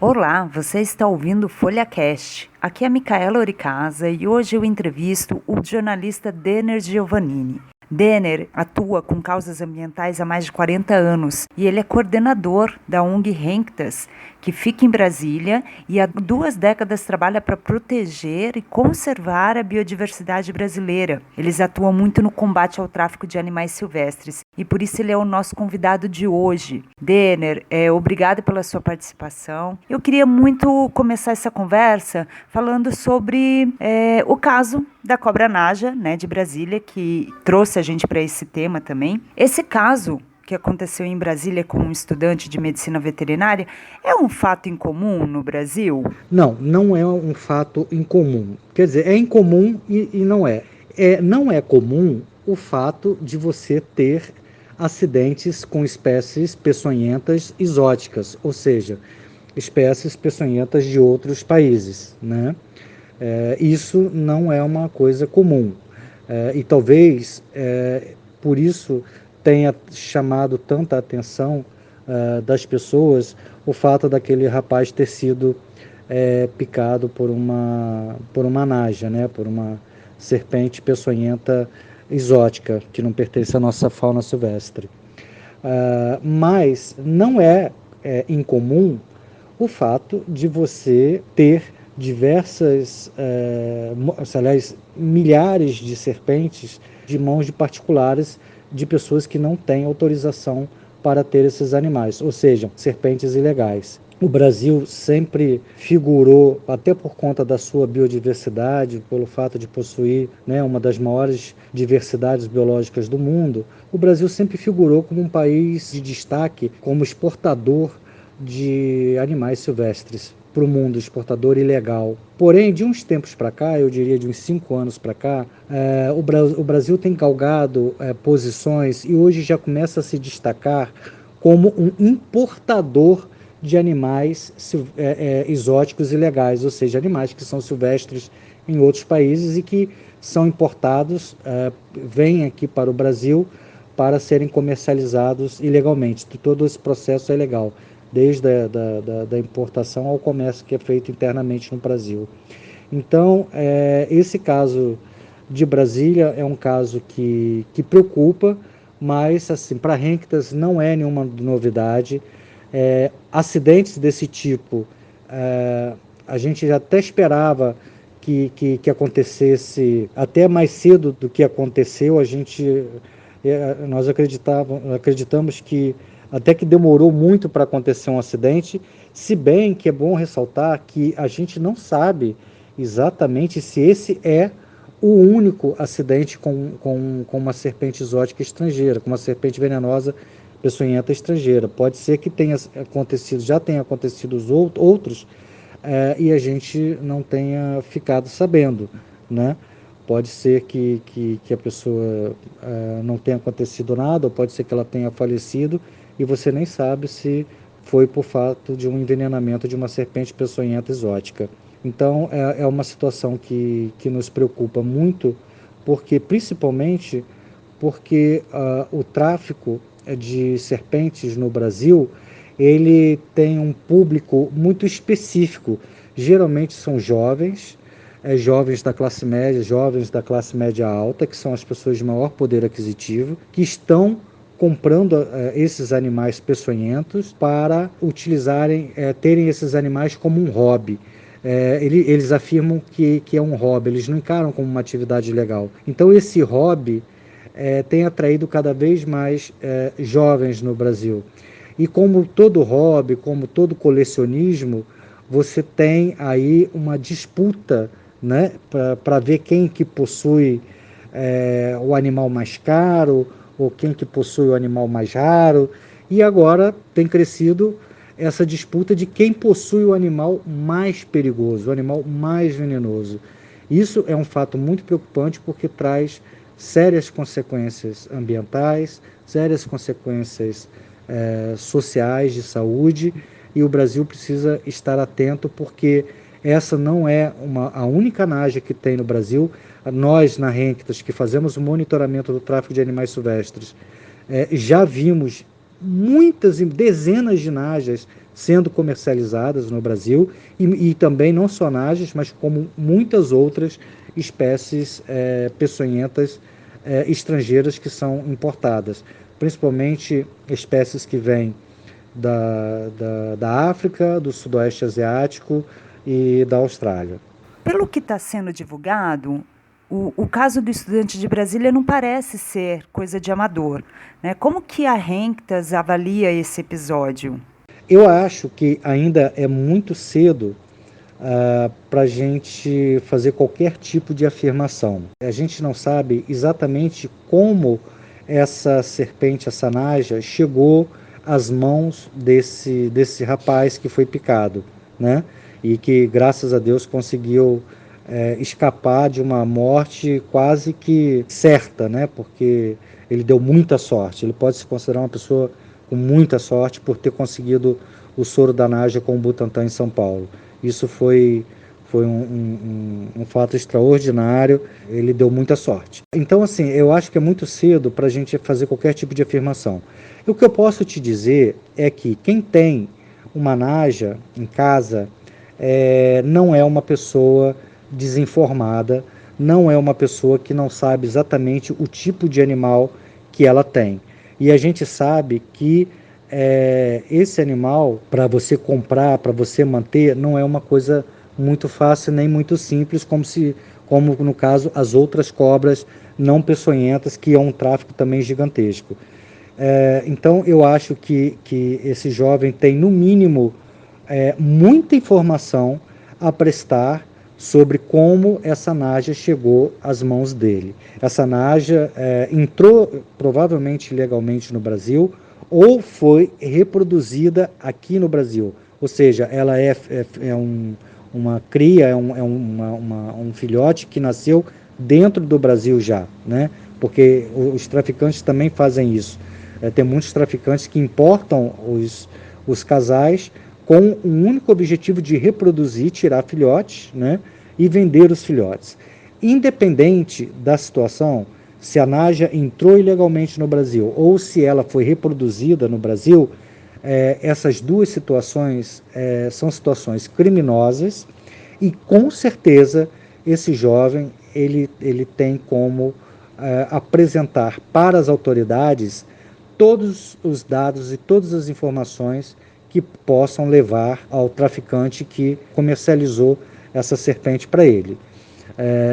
Olá, você está ouvindo o FolhaCast. Aqui é a Micaela Oricasa e hoje eu entrevisto o jornalista Denner Giovannini. Denner atua com causas ambientais há mais de 40 anos e ele é coordenador da ONG Renctas, que fica em Brasília e há 2 décadas trabalha para proteger e conservar a biodiversidade brasileira. Eles atuam muito no combate ao tráfico de animais silvestres e por isso ele é o nosso convidado de hoje. Denner, obrigado pela sua participação. Eu queria muito começar essa conversa falando sobre o caso da cobra Naja, né, de Brasília, que trouxe a gente para esse tema também. Esse caso que aconteceu em Brasília com um estudante de medicina veterinária é um fato incomum no Brasil? Não, não é um fato incomum. Quer dizer, é incomum e não é. Não é comum o fato de você ter acidentes com espécies peçonhentas exóticas, ou seja, espécies peçonhentas de outros países, né? Isso não é uma coisa comum. E talvez por isso tenha chamado tanta atenção das pessoas o fato daquele rapaz ter sido picado por uma naja, né? Por uma serpente peçonhenta exótica, que não pertence à nossa fauna silvestre. Mas não é incomum o fato de você ter diversas, aliás, milhares de serpentes de mãos de particulares, de pessoas que não têm autorização para ter esses animais, ou seja, serpentes ilegais. O Brasil sempre figurou, até por conta da sua biodiversidade, pelo fato de possuir, né, uma das maiores diversidades biológicas do mundo, o Brasil sempre figurou como um país de destaque, como exportador de animais silvestres para o mundo, exportador ilegal. Porém, de uns tempos para cá, eu diria de uns 5 anos para cá, o Brasil tem galgado posições e hoje já começa a se destacar como um importador de animais exóticos ilegais, ou seja, animais que são silvestres em outros países e que são importados, vêm aqui para o Brasil para serem comercializados ilegalmente. Todo esse processo é legal, desde da importação ao comércio que é feito internamente no Brasil. Então, esse caso de Brasília é um caso que preocupa, mas assim, para Renctas não é nenhuma novidade. Acidentes desse tipo, a gente já até esperava que acontecesse até mais cedo do que aconteceu. Nós acreditamos que até que demorou muito para acontecer um acidente, se bem que é bom ressaltar que a gente não sabe exatamente se esse é o único acidente com uma serpente exótica estrangeira, com uma serpente venenosa peçonhenta estrangeira. Pode ser que já tenha acontecido os outros e a gente não tenha ficado sabendo, né? Pode ser que a pessoa não tenha acontecido nada, ou pode ser que ela tenha falecido e você nem sabe se foi por fato de um envenenamento de uma serpente peçonhenta exótica. Então é uma situação que nos preocupa muito, principalmente porque o tráfico de serpentes no Brasil, ele tem um público muito específico. Geralmente são jovens da classe média, jovens da classe média alta, que são as pessoas de maior poder aquisitivo, que estão comprando esses animais peçonhentos para terem esses animais como um hobby. Eles afirmam que é um hobby, eles não encaram como uma atividade legal. Então esse hobby tem atraído cada vez mais jovens no Brasil. E como todo hobby, como todo colecionismo, você tem aí uma disputa, né, para ver quem que possui o animal mais caro, ou quem que possui o animal mais raro. E agora tem crescido essa disputa de quem possui o animal mais perigoso, o animal mais venenoso. Isso é um fato muito preocupante porque traz sérias consequências ambientais, sérias consequências sociais, de saúde, e o Brasil precisa estar atento porque essa não é a única naja que tem no Brasil. Nós, na Renctas, que fazemos o monitoramento do tráfico de animais silvestres, já vimos muitas, dezenas de najas sendo comercializadas no Brasil, e também não só najas, mas como muitas outras espécies peçonhentas estrangeiras que são importadas, principalmente espécies que vêm da África, do Sudoeste Asiático e da Austrália. Pelo que está sendo divulgado, o caso do estudante de Brasília não parece ser coisa de amador, né? Como que a Renktas avalia esse episódio? Eu acho que ainda é muito cedo para a gente fazer qualquer tipo de afirmação. A gente não sabe exatamente como essa serpente, essa naja, chegou às mãos desse rapaz que foi picado, né? E que, graças a Deus, conseguiu escapar de uma morte quase que certa, né? Porque ele deu muita sorte. Ele pode se considerar uma pessoa com muita sorte por ter conseguido o soro da naja com o Butantan em São Paulo. Isso foi um fato extraordinário, ele deu muita sorte. Então, assim, eu acho que é muito cedo para a gente fazer qualquer tipo de afirmação. E o que eu posso te dizer é que quem tem uma naja em casa não é uma pessoa desinformada, não é uma pessoa que não sabe exatamente o tipo de animal que ela tem. E a gente sabe que esse animal, para você comprar, para você manter, não é uma coisa muito fácil nem muito simples, como no caso as outras cobras não peçonhentas, que é um tráfico também gigantesco. Então eu acho que esse jovem tem no mínimo muita informação a prestar sobre como essa naja chegou às mãos dele. Essa naja entrou provavelmente ilegalmente no Brasil ou foi reproduzida aqui no Brasil. Ou seja, ela uma cria, um filhote que nasceu dentro do Brasil já, né? Porque os traficantes também fazem isso. Tem muitos traficantes que importam os casais com o único objetivo de reproduzir, tirar filhotes, né, e vender os filhotes. Independente da situação, se a naja entrou ilegalmente no Brasil ou se ela foi reproduzida no Brasil, essas duas situações são situações criminosas e, com certeza, esse jovem ele tem como apresentar para as autoridades todos os dados e todas as informações que possam levar ao traficante que comercializou essa serpente para ele.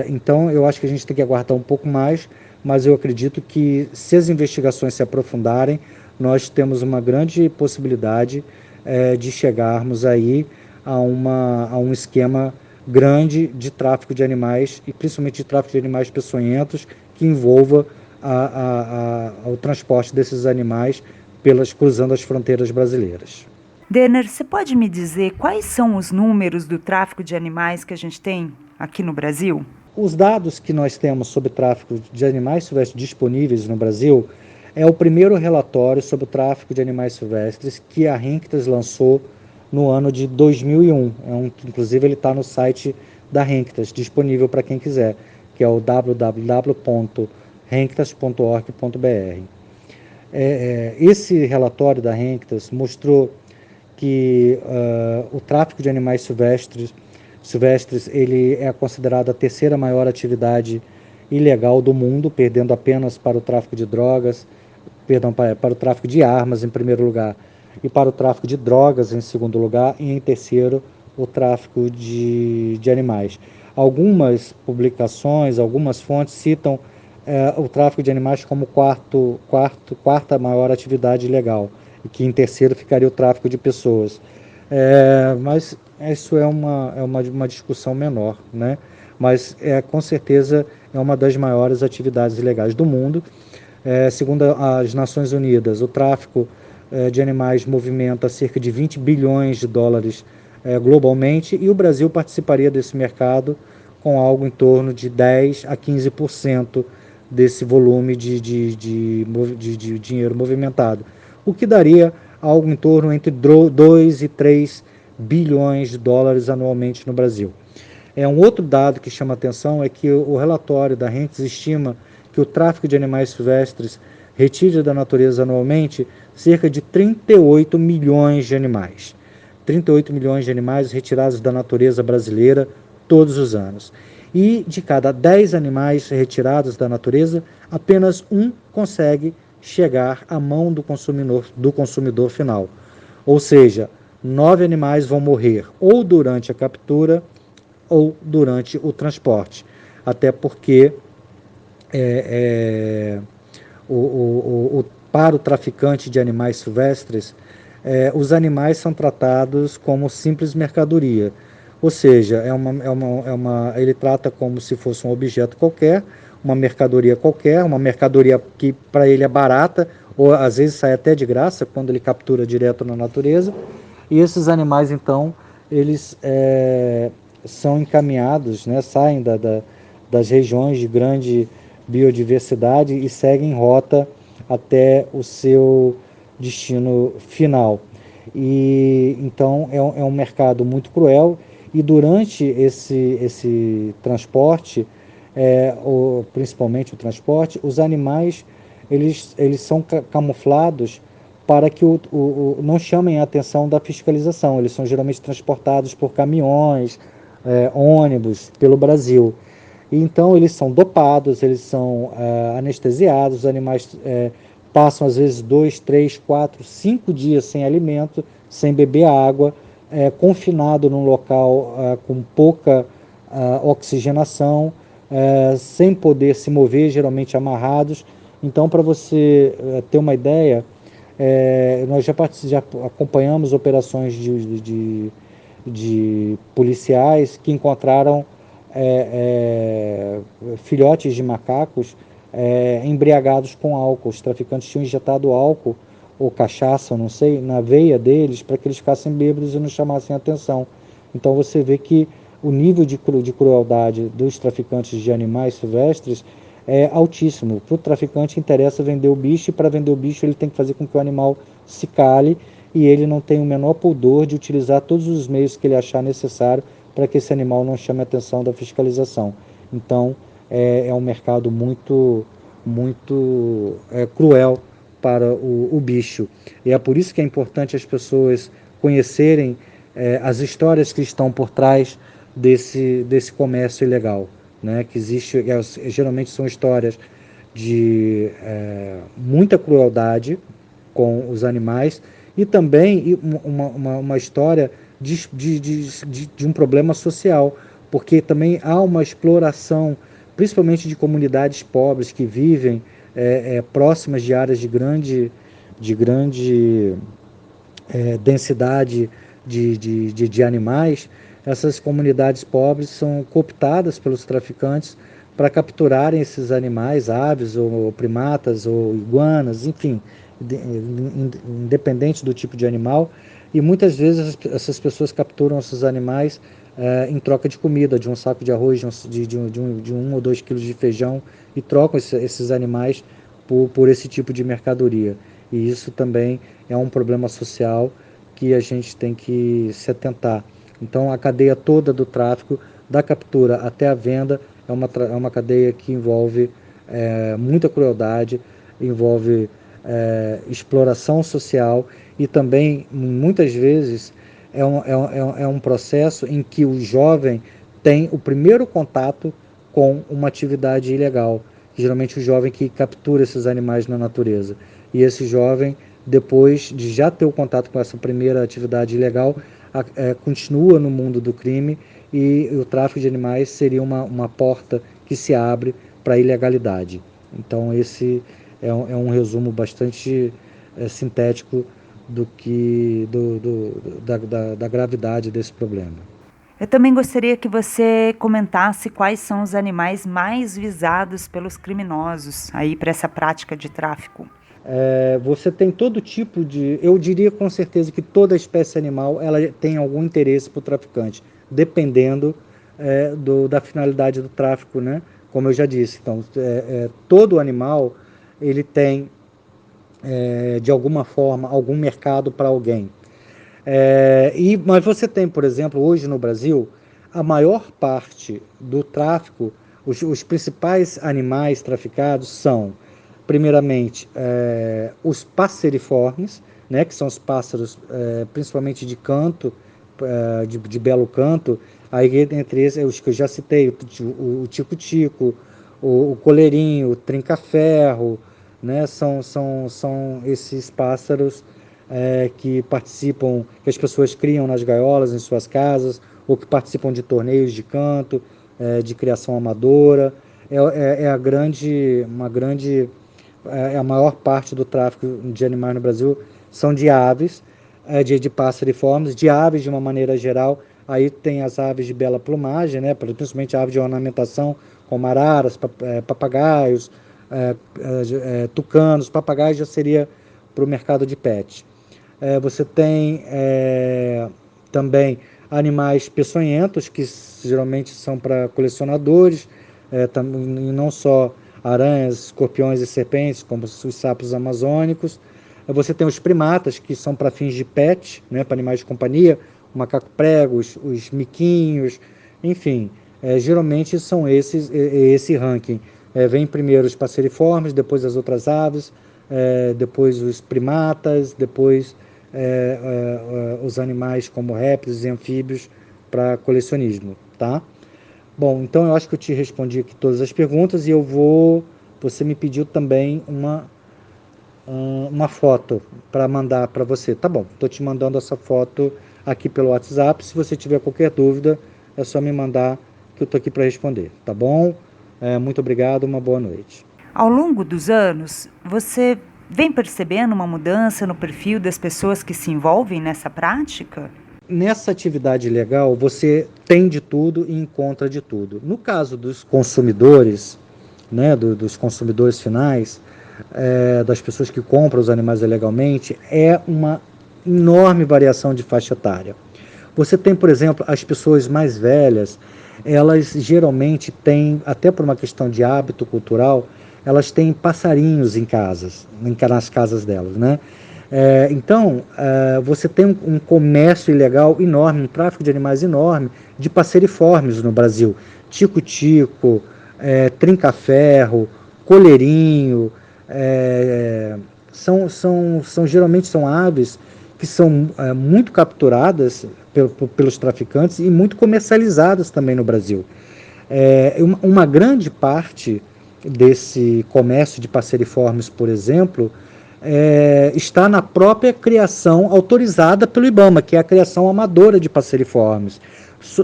Então, eu acho que a gente tem que aguardar um pouco mais, mas eu acredito que, se as investigações se aprofundarem, nós temos uma grande possibilidade de chegarmos aí a um esquema grande de tráfico de animais, e principalmente de tráfico de animais peçonhentos, que envolva o transporte desses animais cruzando as fronteiras brasileiras. Denner, você pode me dizer quais são os números do tráfico de animais que a gente tem aqui no Brasil? Os dados que nós temos sobre tráfico de animais silvestres disponíveis no Brasil é o primeiro relatório sobre o tráfico de animais silvestres que a Renktas lançou no ano de 2001. Inclusive, ele está no site da Renktas, disponível para quem quiser, que é o www.renktas.org.br. Esse relatório da Renktas mostrou que o tráfico de animais silvestres ele é considerado a terceira maior atividade ilegal do mundo, perdendo apenas para o tráfico de drogas, para o tráfico de armas em primeiro lugar, e para o tráfico de drogas em segundo lugar, e em terceiro o tráfico de animais. Algumas publicações, algumas fontes citam o tráfico de animais como quarta maior atividade ilegal, e que em terceiro ficaria o tráfico de pessoas. Mas isso é uma discussão menor, né? Mas com certeza é uma das maiores atividades ilegais do mundo. Segundo as Nações Unidas, o tráfico de animais movimenta cerca de 20 bilhões de dólares globalmente, e o Brasil participaria desse mercado com algo em torno de 10 a 15% desse volume de dinheiro movimentado, o que daria algo em torno entre 2 e 3 bilhões de dólares anualmente no Brasil. Um outro dado que chama atenção é que o relatório da Renktas estima que o tráfico de animais silvestres retido da natureza anualmente cerca de 38 milhões de animais. 38 milhões de animais retirados da natureza brasileira todos os anos. E de cada 10 animais retirados da natureza, apenas um consegue chegar à mão do consumidor final. Ou seja, 9 animais vão morrer ou durante a captura ou durante o transporte. Até porque para o traficante de animais silvestres, os animais são tratados como simples mercadoria. Ou seja, ele trata como se fosse um objeto qualquer, uma mercadoria que para ele é barata, ou às vezes sai até de graça, quando ele captura direto na natureza. E esses animais, então, eles são encaminhados, né, saem das regiões de grande biodiversidade e seguem rota até o seu destino final. E então é um mercado muito cruel, e durante esse transporte, principalmente o transporte, os animais eles são camuflados para que não chamem a atenção da fiscalização. Eles são geralmente transportados por caminhões, ônibus pelo Brasil. E então eles são dopados, eles são anestesiados, os animais passam às vezes 2, 3, 4, 5 dias sem alimento, sem beber água, confinado num local com pouca oxigenação, sem poder se mover, geralmente amarrados. Então, para você ter uma ideia, nós já acompanhamos operações de policiais que encontraram filhotes de macacos embriagados com álcool. Os traficantes tinham injetado álcool ou cachaça, não sei, na veia deles para que eles ficassem bêbados e não chamassem atenção. Então você vê que o nível de crueldade dos traficantes de animais silvestres é altíssimo. Para o traficante interessa vender o bicho, e para vender o bicho ele tem que fazer com que o animal se cale, e ele não tem o menor pudor de utilizar todos os meios que ele achar necessário para que esse animal não chame a atenção da fiscalização. Então é um mercado muito cruel para o bicho. E é por isso que é importante as pessoas conhecerem as histórias que estão por trás desse comércio ilegal, né? Que existe, geralmente são histórias de muita crueldade com os animais, e também uma história de um problema social, porque também há uma exploração, principalmente de comunidades pobres que vivem próximas de áreas de grande densidade de animais. Essas comunidades pobres são cooptadas pelos traficantes para capturarem esses animais, aves ou primatas ou iguanas, enfim, independente do tipo de animal. E muitas vezes essas pessoas capturam esses animais em troca de comida, de um saco de arroz, de 1 ou 2 quilos de feijão, e trocam esses animais por esse tipo de mercadoria. E isso também é um problema social que a gente tem que se atentar. Então, a cadeia toda do tráfico, da captura até a venda, é uma cadeia que envolve muita crueldade, envolve exploração social, e também, muitas vezes, é um processo em que o jovem tem o primeiro contato com uma atividade ilegal. Geralmente o jovem que captura esses animais na natureza. E esse jovem, depois de já ter o contato com essa primeira atividade ilegal, continua no mundo do crime, e o tráfico de animais seria uma porta que se abre para a ilegalidade. Então esse é um resumo bastante sintético da gravidade desse problema. Eu também gostaria que você comentasse quais são os animais mais visados pelos criminosos aí para essa prática de tráfico. Você tem todo tipo eu diria com certeza que toda espécie animal ela tem algum interesse para o traficante, dependendo da finalidade do tráfico, né? Como eu já disse. Então, todo animal ele tem, de alguma forma, algum mercado para alguém. Mas você tem, por exemplo, hoje no Brasil, a maior parte do tráfico, os principais animais traficados são primeiramente, os passeriformes, né, que são os pássaros principalmente de canto, de belo canto, aí entre esses, os que eu já citei, o tico-tico, o coleirinho, o trinca-ferro, né, são esses pássaros que participam, que as pessoas criam nas gaiolas, em suas casas, ou que participam de torneios de canto, de criação amadora. A maior parte do tráfico de animais no Brasil são de aves, de passeriformes, de aves de uma maneira geral. Aí tem as aves de bela plumagem, né, principalmente aves de ornamentação, como araras, papagaios, tucanos. Papagaios já seria para o mercado de pet. Você tem também animais peçonhentos, que geralmente são para colecionadores, e não só aranhas, escorpiões e serpentes, como os sapos amazônicos. Você tem os primatas, que são para fins de pet, né, para animais de companhia, o macaco-prego, os miquinhos, enfim. Geralmente são esse ranking. Vem primeiro os passeriformes, depois as outras aves, depois os primatas, depois os animais como répteis e anfíbios para colecionismo, tá? Bom, então eu acho que eu te respondi aqui todas as perguntas e você me pediu também uma foto para mandar para você. Tá bom, estou te mandando essa foto aqui pelo WhatsApp. Se você tiver qualquer dúvida, é só me mandar que eu estou aqui para responder, tá bom? Muito obrigado, uma boa noite. Ao longo dos anos, você vem percebendo uma mudança no perfil das pessoas que se envolvem nessa prática? Nessa atividade legal, você tem de tudo e encontra de tudo. No caso dos consumidores, né, dos consumidores finais, das pessoas que compram os animais ilegalmente, é uma enorme variação de faixa etária. Você tem, por exemplo, as pessoas mais velhas, elas geralmente têm, até por uma questão de hábito cultural, elas têm passarinhos nas casas delas, né? Então, você tem um comércio ilegal enorme, um tráfico de animais enorme, de passeriformes no Brasil. Tico-tico, trinca-ferro, coleirinho, geralmente são aves que são muito capturadas pelos traficantes e muito comercializadas também no Brasil. Uma grande parte desse comércio de passeriformes, por exemplo, está na própria criação autorizada pelo IBAMA, que é a criação amadora de passeriformes.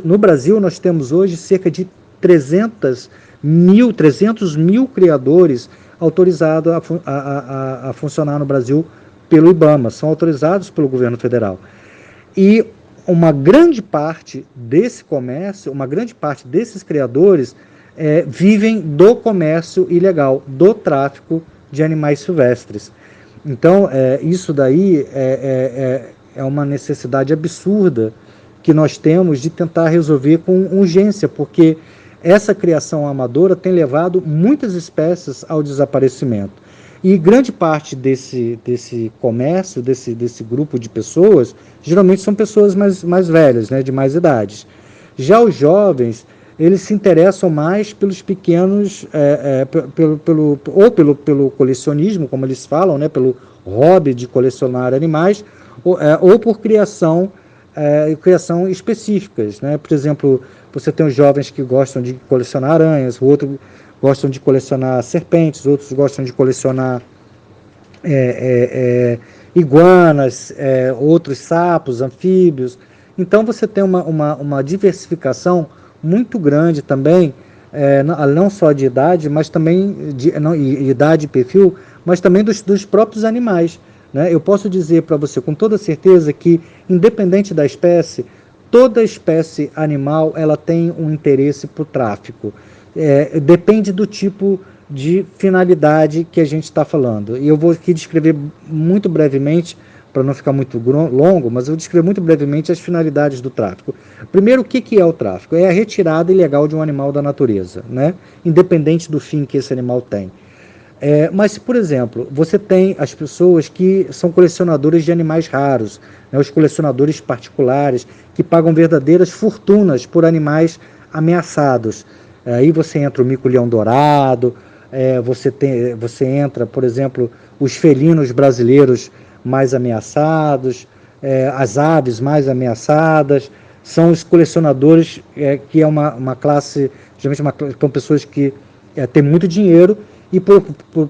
No Brasil, nós temos hoje cerca de 300 mil criadores autorizados a funcionar no Brasil pelo IBAMA, são autorizados pelo governo federal. E uma grande parte desse comércio, uma grande parte desses criadores vivem do comércio ilegal, do tráfico de animais silvestres. Então, isso daí é uma necessidade absurda que nós temos de tentar resolver com urgência, porque essa criação amadora tem levado muitas espécies ao desaparecimento. E grande parte desse comércio, desse grupo de pessoas, geralmente são pessoas mais velhas, né, de mais idades. Já os jovens, eles se interessam mais pelos pequenos, pelo colecionismo, como eles falam, né, pelo hobby de colecionar animais, ou por criação específicas, né? Por exemplo, você tem os jovens que gostam de colecionar aranhas, outros gostam de colecionar serpentes, outros gostam de colecionar iguanas, outros sapos, anfíbios. Então você tem uma diversificação muito grande também, não só de idade, mas também idade e perfil, mas também dos próprios animais, né? Eu posso dizer para você com toda certeza que, independente da espécie, toda espécie animal ela tem um interesse para o tráfico. Depende do tipo de finalidade que a gente está falando. E eu vou aqui descrever muito brevemente, para não ficar muito longo, mas eu vou descrever muito brevemente as finalidades do tráfico. Primeiro, o que é o tráfico? É a retirada ilegal de um animal da natureza, né? Independente do fim que esse animal tem. Mas, por exemplo, você tem as pessoas que são colecionadores de animais raros, né? Os colecionadores particulares, que pagam verdadeiras fortunas por animais ameaçados. Aí você entra o mico-leão dourado, Você entra, por exemplo, os felinos brasileiros mais ameaçados, as aves mais ameaçadas, são os colecionadores, que é uma classe, geralmente são pessoas que têm muito dinheiro e por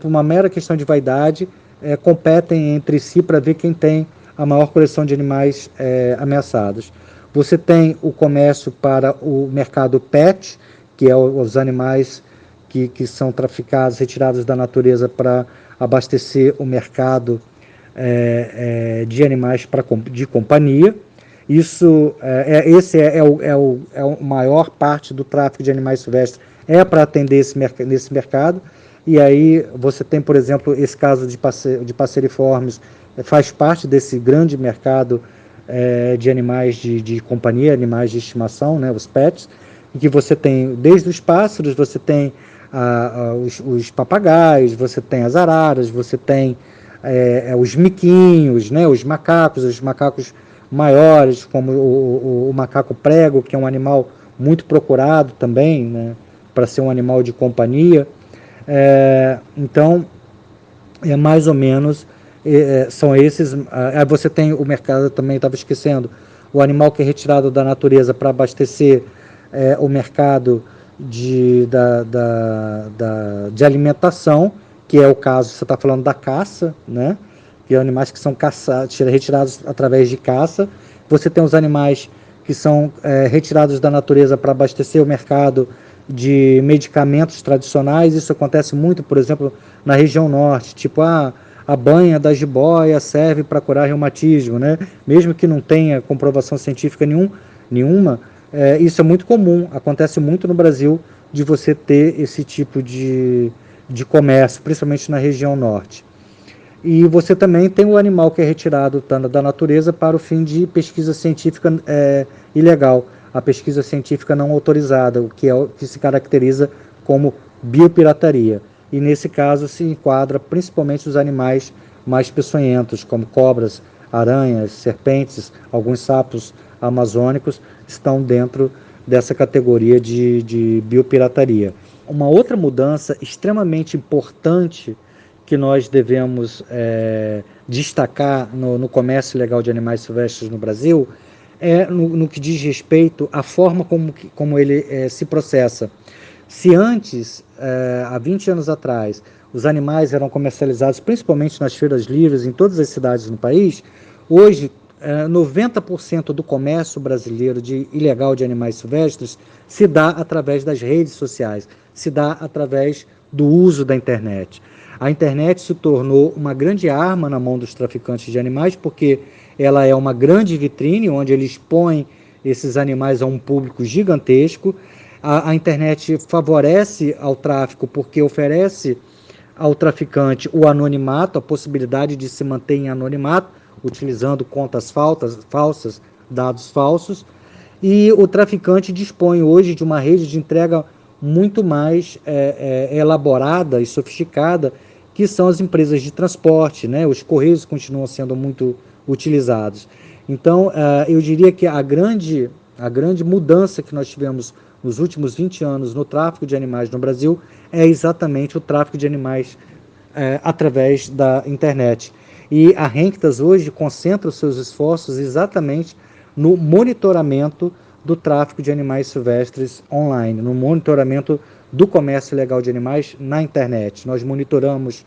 uma mera questão de vaidade, competem entre si para ver quem tem a maior coleção de animais ameaçados. Você tem o comércio para o mercado pet, que é os animais que são traficados, retirados da natureza para abastecer o mercado de animais de companhia. Esse é a maior parte do tráfico de animais silvestres, para atender nesse mercado. E aí você tem, por exemplo, esse caso de passeriformes, faz parte desse grande mercado de animais de companhia, animais de estimação, né, os pets, em que você tem, desde os pássaros, você tem os papagaios, você tem as araras, você tem os miquinhos, né, os macacos maiores, como o macaco prego, que é um animal muito procurado também, né, para ser um animal de companhia. Então, mais ou menos, são esses. Aí você tem o mercado, também estava esquecendo, o animal que é retirado da natureza para abastecer o mercado de alimentação, que é o caso, você está falando da caça, né? Que são animais que são retirados através de caça. Você tem os animais que são retirados da natureza para abastecer o mercado de medicamentos tradicionais. Isso acontece muito, por exemplo, na região norte, tipo a banha da jiboia serve para curar reumatismo, né? Mesmo que não tenha comprovação científica nenhuma, isso é muito comum, acontece muito no Brasil, de você ter esse tipo de comércio, principalmente na região norte. E você também tem o animal que é retirado da natureza para o fim de pesquisa científica ilegal, a pesquisa científica não autorizada, o que se caracteriza como biopirataria. E nesse caso se enquadra principalmente os animais mais peçonhentos, como cobras, aranhas, serpentes, alguns sapos amazônicos estão dentro dessa categoria de biopirataria. Uma outra mudança extremamente importante que nós devemos destacar no comércio ilegal de animais silvestres no Brasil no que diz respeito à forma como ele se processa. Se antes, há 20 anos atrás, os animais eram comercializados principalmente nas feiras livres em todas as cidades no país, hoje 90% do comércio brasileiro ilegal de animais silvestres se dá através das redes sociais, se dá através do uso da internet. A internet se tornou uma grande arma na mão dos traficantes de animais, porque ela é uma grande vitrine onde eles expõem esses animais a um público gigantesco. A internet favorece ao tráfico porque oferece ao traficante o anonimato, a possibilidade de se manter em anonimato, utilizando contas falsas, dados falsos, e o traficante dispõe hoje de uma rede de entrega muito mais elaborada e sofisticada, que são as empresas de transporte, né? Os correios continuam sendo muito utilizados. Então, eu diria que a grande mudança que nós tivemos nos últimos 20 anos no tráfico de animais no Brasil é exatamente o tráfico de animais através da internet. E a Renktas hoje concentra os seus esforços exatamente no monitoramento do tráfico de animais silvestres online, no monitoramento do comércio ilegal de animais na internet. Nós monitoramos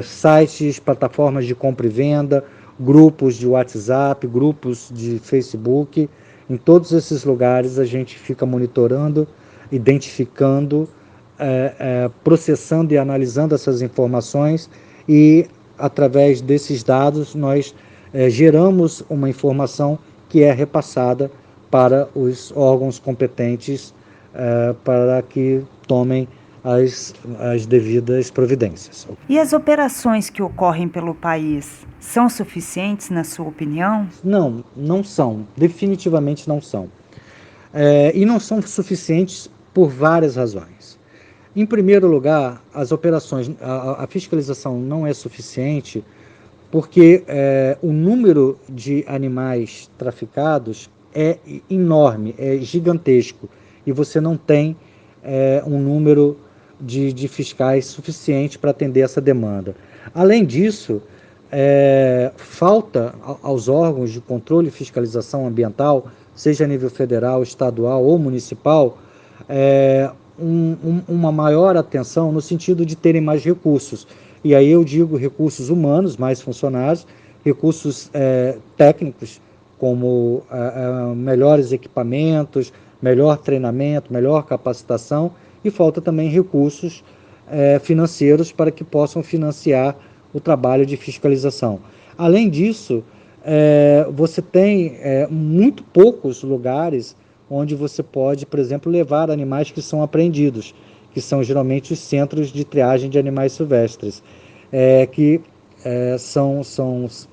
sites, plataformas de compra e venda, grupos de WhatsApp, grupos de Facebook. Em todos esses lugares a gente fica monitorando, identificando, processando e analisando essas informações, e através desses dados nós geramos uma informação que é repassada para os órgãos competentes para que tomem as devidas providências. E as operações que ocorrem pelo país são suficientes, na sua opinião? Não, não são. Definitivamente não são. E não são suficientes por várias razões. Em primeiro lugar, as operações, a fiscalização não é suficiente porque o número de animais traficados é enorme, é gigantesco, e você não tem um número de fiscais suficiente para atender essa demanda. Além disso, falta aos órgãos de controle e fiscalização ambiental, seja a nível federal, estadual ou municipal, uma maior atenção no sentido de terem mais recursos. E aí eu digo recursos humanos, mais funcionários, recursos técnicos, como melhores equipamentos, melhor treinamento, melhor capacitação, e falta também recursos financeiros para que possam financiar o trabalho de fiscalização. Além disso, você tem muito poucos lugares onde você pode, por exemplo, levar animais que são apreendidos, que são geralmente os centros de triagem de animais silvestres, que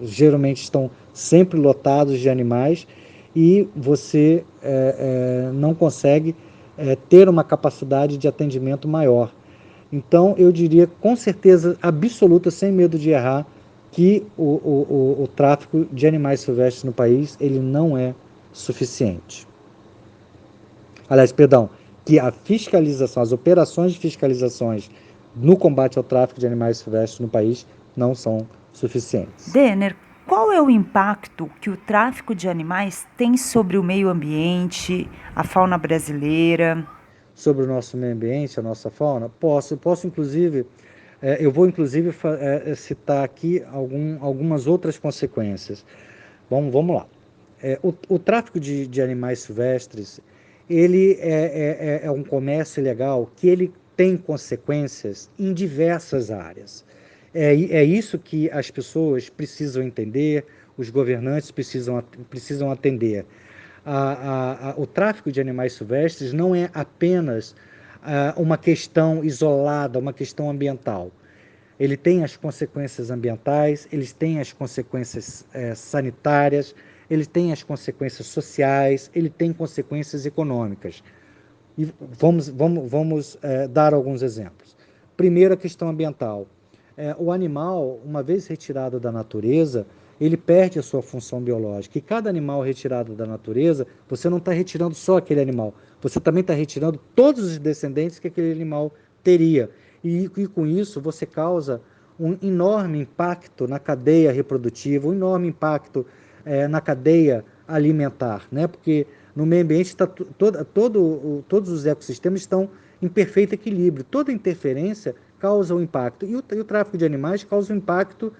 geralmente estão sempre lotados de animais e você não consegue ter uma capacidade de atendimento maior. Então, eu diria com certeza absoluta, sem medo de errar, que o tráfico de animais silvestres no país ele não é suficiente. Aliás, perdão, que a fiscalização, as operações de fiscalizações no combate ao tráfico de animais silvestres no país não são suficientes. Denner, qual é o impacto que o tráfico de animais tem sobre o meio ambiente, a fauna brasileira? Sobre o nosso meio ambiente, a nossa fauna? Posso inclusive, eu vou inclusive citar aqui algumas outras consequências. Vamos lá. O tráfico de animais silvestres, ele é um comércio ilegal que ele tem consequências em diversas áreas. É isso que as pessoas precisam entender, os governantes precisam atender. O tráfico de animais silvestres não é apenas uma questão isolada, uma questão ambiental. Ele tem as consequências ambientais, eles têm as consequências sanitárias, ele tem as consequências sociais, ele tem consequências econômicas. E vamos dar alguns exemplos. Primeiro, a questão ambiental. O animal, uma vez retirado da natureza, ele perde a sua função biológica. E cada animal retirado da natureza, você não está retirando só aquele animal, você também está retirando todos os descendentes que aquele animal teria. E com isso você causa um enorme impacto na cadeia reprodutiva, um enorme impacto na cadeia alimentar, né? Porque no meio ambiente todos os ecossistemas estão em perfeito equilíbrio. Toda interferência causa um impacto. E o tráfico de animais causa um impacto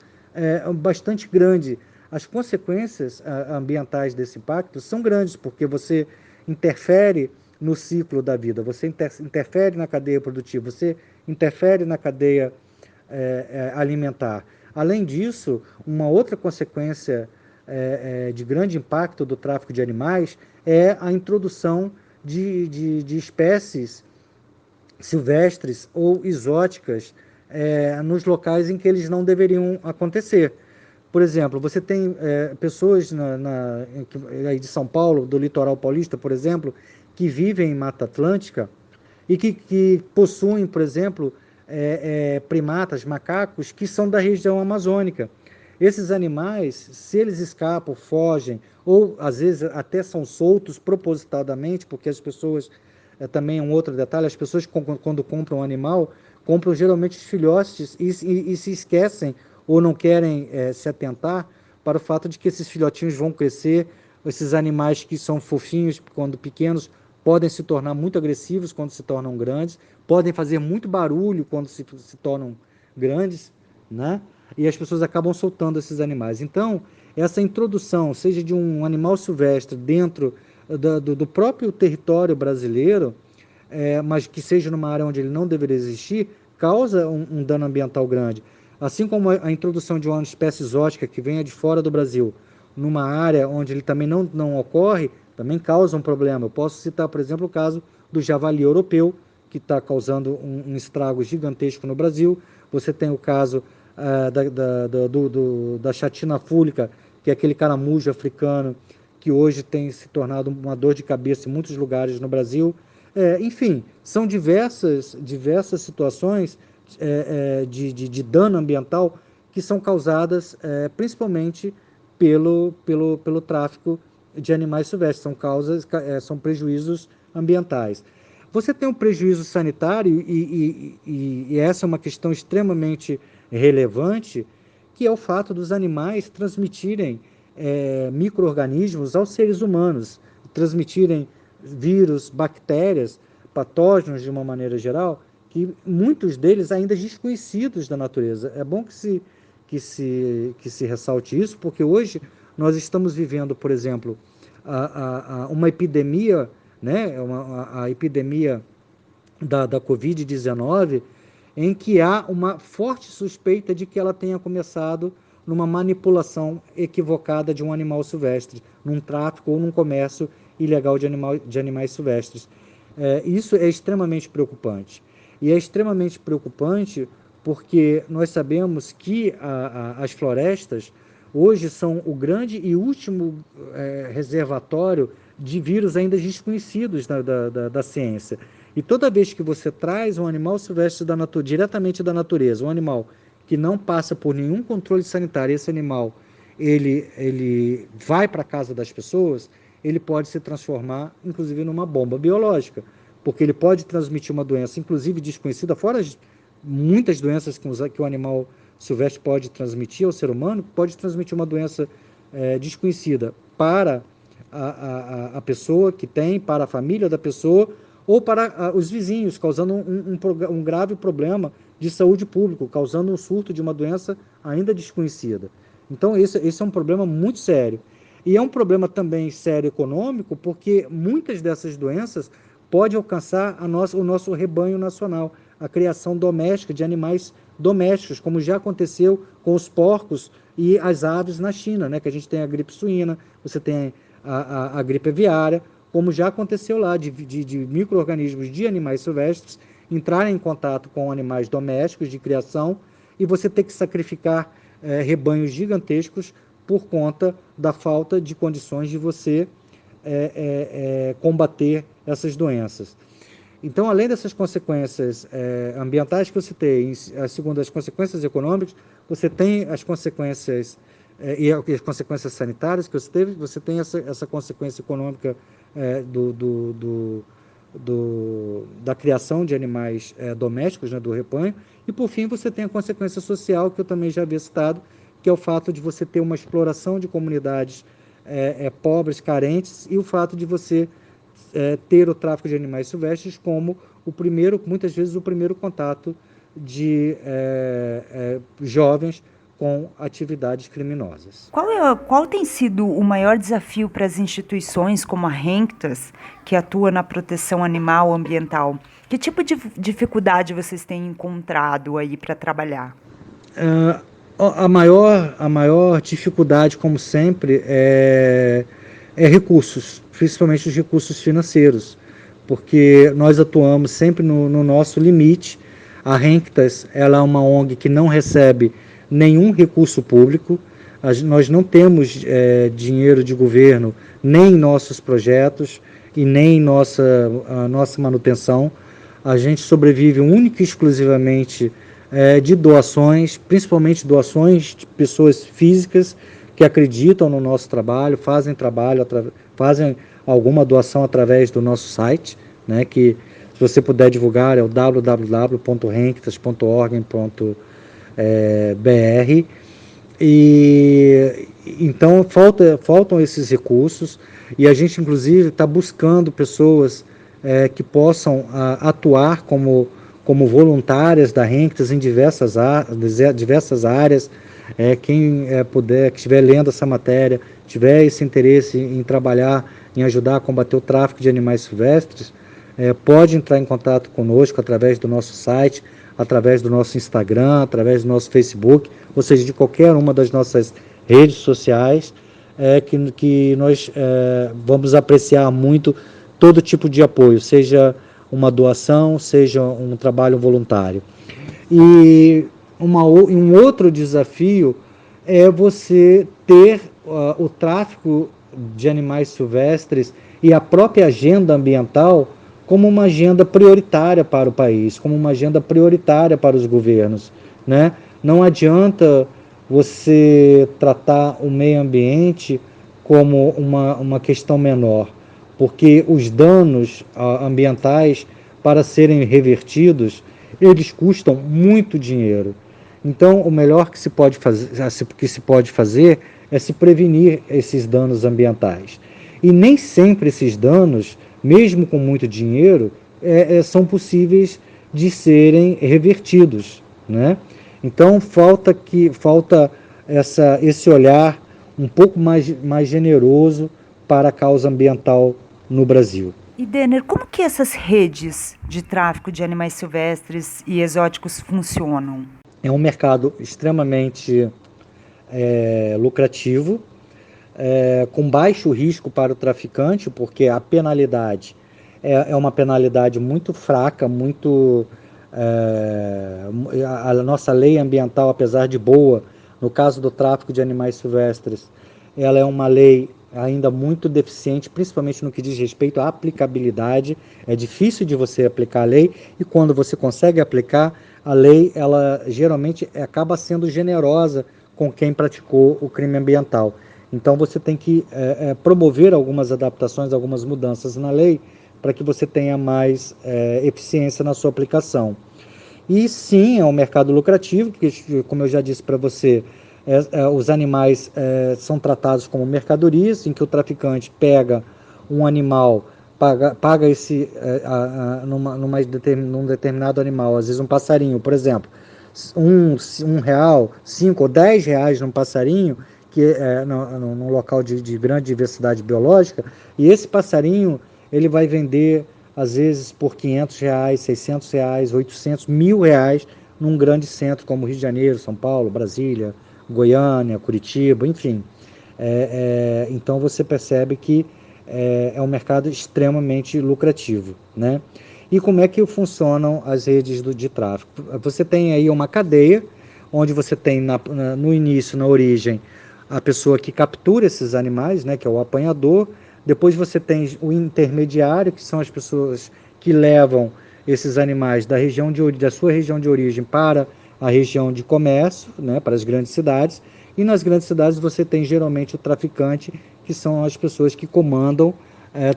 bastante grande. As consequências ambientais desse impacto são grandes, porque você interfere no ciclo da vida, você interfere na cadeia produtiva, você interfere na cadeia alimentar. Além disso, uma outra consequência de grande impacto do tráfico de animais é a introdução de espécies silvestres ou exóticas nos locais em que eles não deveriam acontecer. Por exemplo, você tem pessoas aí de São Paulo, do litoral paulista, por exemplo, que vivem em Mata Atlântica e que possuem, por exemplo, primatas, macacos, que são da região amazônica. Esses animais, se eles escapam, fogem, ou às vezes até são soltos propositadamente, porque as pessoas, também um outro detalhe, as pessoas quando compram um animal, compram geralmente os filhotes e se esquecem ou não querem se atentar para o fato de que esses filhotinhos vão crescer, esses animais que são fofinhos quando pequenos, podem se tornar muito agressivos quando se tornam grandes, podem fazer muito barulho quando se tornam grandes, né? E as pessoas acabam soltando esses animais. Então, essa introdução, seja de um animal silvestre dentro do próprio território brasileiro, mas que seja numa área onde ele não deveria existir, causa um dano ambiental grande. Assim como a introdução de uma espécie exótica que venha de fora do Brasil, numa área onde ele também não ocorre, também causa um problema. Eu posso citar, por exemplo, o caso do javali europeu, que está causando um estrago gigantesco no Brasil. Você tem o caso da chatina fúlica, que é aquele caramujo africano, que hoje tem se tornado uma dor de cabeça em muitos lugares no Brasil. Enfim, são diversas situações de dano ambiental que são causadas principalmente pelo tráfico de animais silvestres, são prejuízos ambientais. Você tem um prejuízo sanitário, e essa é uma questão extremamente relevante, que é o fato dos animais transmitirem micro-organismos aos seres humanos, transmitirem vírus, bactérias, patógenos de uma maneira geral, que muitos deles ainda desconhecidos da natureza. É bom que se ressalte isso, porque hoje nós estamos vivendo, por exemplo, uma epidemia, né, a epidemia da Covid-19, em que há uma forte suspeita de que ela tenha começado numa manipulação equivocada de um animal silvestre, num tráfico ou num comércio ilegal de animais silvestres. Isso é extremamente preocupante. E é extremamente preocupante porque nós sabemos que as florestas hoje são o grande e último reservatório de vírus ainda desconhecidos da ciência. E toda vez que você traz um animal silvestre diretamente da natureza, um animal que não passa por nenhum controle sanitário, esse animal ele vai para a casa das pessoas, ele pode se transformar, inclusive, numa bomba biológica, porque ele pode transmitir uma doença, inclusive desconhecida, fora muitas doenças que o animal silvestre pode transmitir ao ser humano, pode transmitir uma doença desconhecida para a pessoa que tem, para a família da pessoa, ou para os vizinhos, causando um grave problema de saúde pública, causando um surto de uma doença ainda desconhecida. Então, esse é um problema muito sério. E é um problema também sério econômico, porque muitas dessas doenças podem alcançar o nosso rebanho nacional, a criação doméstica de animais domésticos, como já aconteceu com os porcos e as aves na China, né? Que a gente tem a gripe suína, você tem a gripe aviária, como já aconteceu lá, de micro-organismos de animais silvestres entrarem em contato com animais domésticos de criação e você ter que sacrificar rebanhos gigantescos por conta da falta de condições de você combater essas doenças. Então, além dessas consequências ambientais que eu citei, segundo as consequências econômicas, você tem as consequências e as consequências sanitárias que você teve, você tem essa consequência econômica da criação de animais domésticos, né, do rebanho, e por fim você tem a consequência social, que eu também já havia citado, que é o fato de você ter uma exploração de comunidades pobres, carentes, e o fato de você ter o tráfico de animais silvestres como muitas vezes o primeiro contato de jovens com atividades criminosas. Qual tem sido o maior desafio para as instituições como a Renktas, que atua na proteção animal ambiental? Que tipo de dificuldade vocês têm encontrado aí para trabalhar? A maior dificuldade, como sempre, é recursos, principalmente os recursos financeiros, porque nós atuamos sempre no nosso limite. A Renktas, ela é uma ONG que não recebe nenhum recurso público, nós não temos dinheiro de governo nem em nossos projetos e nem em a nossa manutenção. A gente sobrevive única e exclusivamente de doações, principalmente doações de pessoas físicas que acreditam no nosso trabalho, fazem alguma doação através do nosso site, né, que se você puder divulgar é o www.renktas.org.br. E então faltam esses recursos, e a gente inclusive está buscando pessoas que possam atuar como voluntárias da Renktas em diversas áreas. Quem puder, que estiver lendo essa matéria, tiver esse interesse em trabalhar, em ajudar a combater o tráfico de animais silvestres, pode entrar em contato conosco através do nosso site, através do nosso Instagram, através do nosso Facebook, ou seja, de qualquer uma das nossas redes sociais, que nós vamos apreciar muito todo tipo de apoio, seja uma doação, seja um trabalho voluntário. E um outro desafio é você ter o tráfico de animais silvestres e a própria agenda ambiental como uma agenda prioritária para o país, como uma agenda prioritária para os governos, né? Não adianta você tratar o meio ambiente como uma questão menor, porque os danos ambientais para serem revertidos, eles custam muito dinheiro. Então, o melhor que se pode fazer é se prevenir esses danos ambientais. E nem sempre esses danos, mesmo com muito dinheiro, são possíveis de serem revertidos, né? Então, falta esse olhar um pouco mais generoso para a causa ambiental no Brasil. E, Denner, como que essas redes de tráfico de animais silvestres e exóticos funcionam? É um mercado extremamente lucrativo, com baixo risco para o traficante, porque a penalidade é uma penalidade muito fraca, a nossa lei ambiental, apesar de boa, no caso do tráfico de animais silvestres, ela é uma lei ainda muito deficiente, principalmente no que diz respeito à aplicabilidade. É difícil de você aplicar a lei, e quando você consegue aplicar a lei, ela geralmente acaba sendo generosa com quem praticou o crime ambiental. Então você tem que promover algumas adaptações, algumas mudanças na lei, para que você tenha mais eficiência na sua aplicação. E sim, é um mercado lucrativo, porque, como eu já disse para você, os animais são tratados como mercadorias, em que o traficante pega um animal, paga num determinado animal, às vezes um passarinho, por exemplo, R$ 1, 5 ou R$ 10 num passarinho, que num local de grande diversidade biológica, e esse passarinho ele vai vender às vezes por R$ 500, R$ 600, 800, R$ 1.000 num grande centro como Rio de Janeiro, São Paulo, Brasília, Goiânia, Curitiba, enfim. Então você percebe que é um mercado extremamente lucrativo, né? E como é que funcionam as redes de tráfico? Você tem aí uma cadeia, onde você tem no início, na origem, a pessoa que captura esses animais, né, que é o apanhador. Depois você tem o intermediário, que são as pessoas que levam esses animais da sua região de origem para a região de comércio, né, para as grandes cidades. E nas grandes cidades você tem geralmente o traficante, que são as pessoas que comandam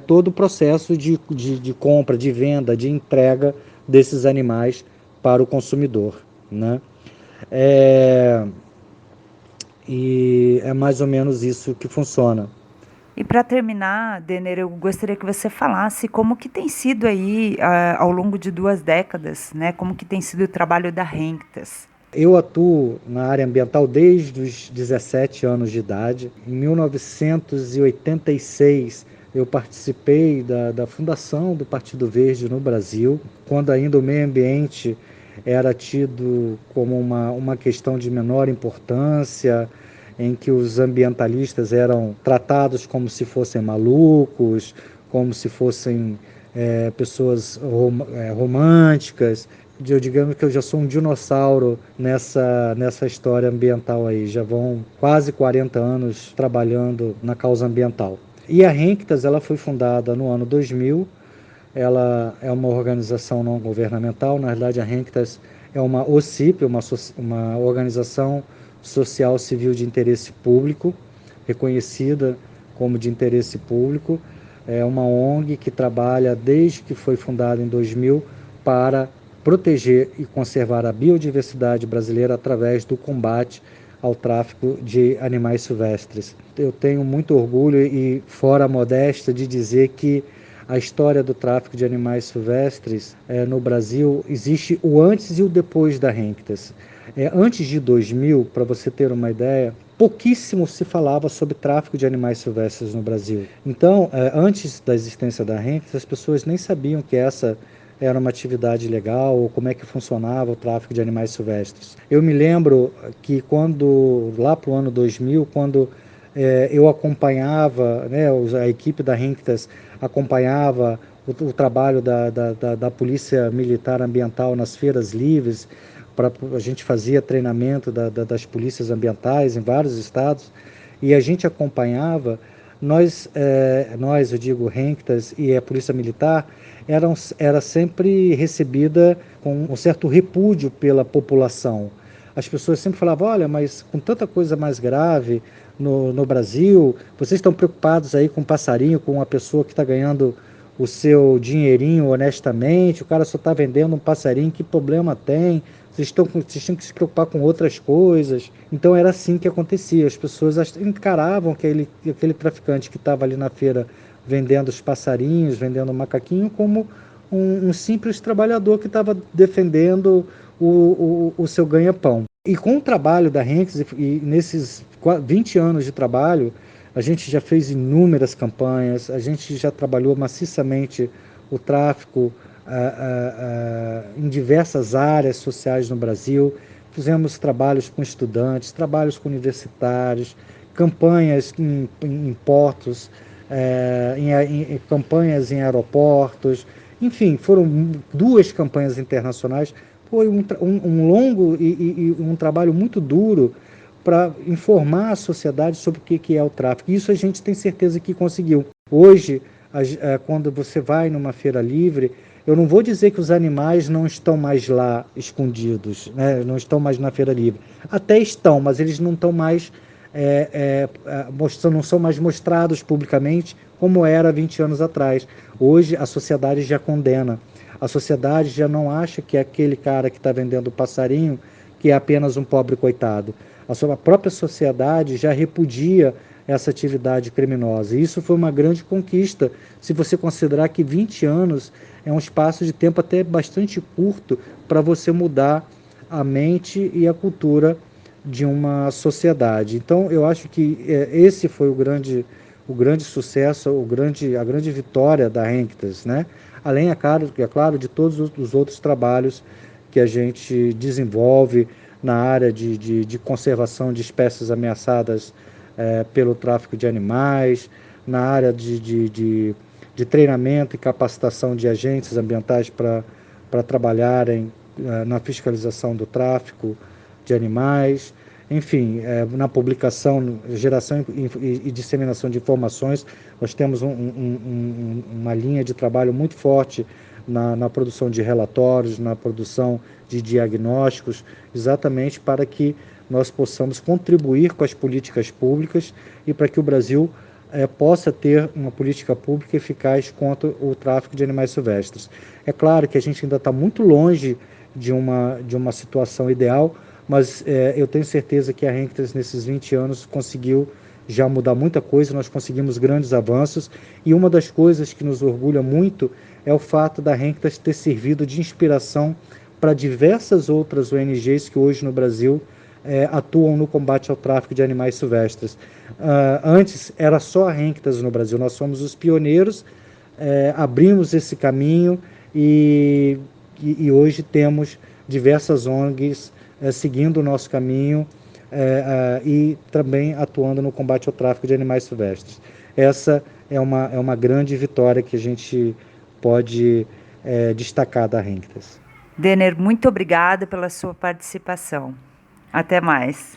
todo o processo de compra, de venda, de entrega desses animais para o consumidor, né? E é mais ou menos isso que funciona. E para terminar, Denner, eu gostaria que você falasse como que tem sido aí, ao longo de 2 décadas, né? Como que tem sido o trabalho da Renktas. Eu atuo na área ambiental desde os 17 anos de idade. Em 1986, eu participei da fundação do Partido Verde no Brasil, quando ainda o meio ambiente era tido como uma questão de menor importância, em que os ambientalistas eram tratados como se fossem malucos, como se fossem pessoas românticas. Eu digamos que eu já sou um dinossauro nessa história ambiental aí. Já vão quase 40 anos trabalhando na causa ambiental. E a Renktas, ela foi fundada no ano 2000. Ela é uma organização não governamental. Na verdade, a Renktas é uma OCIP, uma organização social civil de interesse público, reconhecida como de interesse público. É uma ONG que trabalha desde que foi fundada em 2000 para proteger e conservar a biodiversidade brasileira através do combate ao tráfico de animais silvestres. Eu tenho muito orgulho e, fora a modéstia, de dizer que a história do tráfico de animais silvestres no Brasil existe o antes e o depois da Renktas. Antes de 2000, para você ter uma ideia, pouquíssimo se falava sobre tráfico de animais silvestres no Brasil. Então, antes da existência da Renktas, as pessoas nem sabiam que essa era uma atividade legal ou como é que funcionava o tráfico de animais silvestres. Eu me lembro que lá para o ano 2000, quando eu acompanhava, né, a equipe da Renktas acompanhava o trabalho da Polícia Militar Ambiental nas feiras livres, a gente fazia treinamento das polícias ambientais em vários estados, e a gente acompanhava, eu digo Renktas e a Polícia Militar, era sempre recebida com um certo repúdio pela população. As pessoas sempre falavam, olha, mas com tanta coisa mais grave no Brasil, vocês estão preocupados aí com um passarinho, com uma pessoa que está ganhando o seu dinheirinho honestamente, o cara só está vendendo um passarinho, que problema tem? Vocês tinham que se preocupar com outras coisas. Então era assim que acontecia. As pessoas encaravam aquele traficante que estava ali na feira vendendo os passarinhos, vendendo o macaquinho, como um simples trabalhador que estava defendendo o seu ganha-pão. E com o trabalho da Henkes, e nesses 20 anos de trabalho, a gente já fez inúmeras campanhas, a gente já trabalhou maciçamente o tráfico em diversas áreas sociais no Brasil. Fizemos trabalhos com estudantes, trabalhos com universitários, campanhas em portos, campanhas em aeroportos. Enfim, foram 2 campanhas internacionais. Foi um longo e um trabalho muito duro para informar a sociedade sobre o que é o tráfico. Isso a gente tem certeza que conseguiu. Hoje, quando você vai numa feira livre, eu não vou dizer que os animais não estão mais lá escondidos, né? Não estão mais na feira livre. Até estão, mas eles não estão mais não são mais mostrados publicamente como era 20 anos atrás. Hoje a sociedade já condena. A sociedade já não acha que é aquele cara que está vendendo passarinho que é apenas um pobre coitado. A sua própria sociedade já repudia essa atividade criminosa. E isso foi uma grande conquista, se você considerar que 20 anos é um espaço de tempo até bastante curto para você mudar a mente e a cultura de uma sociedade. Então, eu acho que esse foi o grande sucesso, a grande vitória da Henktes, né? Além, é claro, de todos os outros trabalhos que a gente desenvolve na área de conservação de espécies ameaçadas pelo tráfico de animais, na área de treinamento e capacitação de agentes ambientais para trabalharem na fiscalização do tráfico de animais, enfim, na publicação, geração e disseminação de informações. Nós temos uma linha de trabalho muito forte na produção de relatórios, na produção de diagnósticos, exatamente para que nós possamos contribuir com as políticas públicas e para que o Brasil possa ter uma política pública eficaz contra o tráfico de animais silvestres. É claro que a gente ainda está muito longe de uma situação ideal, mas eu tenho certeza que a Henktes, nesses 20 anos, conseguiu já mudar muita coisa, nós conseguimos grandes avanços, e uma das coisas que nos orgulha muito é o fato da Henktes ter servido de inspiração para diversas outras ONGs que hoje no Brasil atuam no combate ao tráfico de animais silvestres. Antes era só a Henktes no Brasil, nós somos os pioneiros, abrimos esse caminho e hoje temos diversas ONGs seguindo o nosso caminho e também atuando no combate ao tráfico de animais silvestres. Essa é uma grande vitória que a gente pode destacar da Henktes. Denner, muito obrigada pela sua participação. Até mais.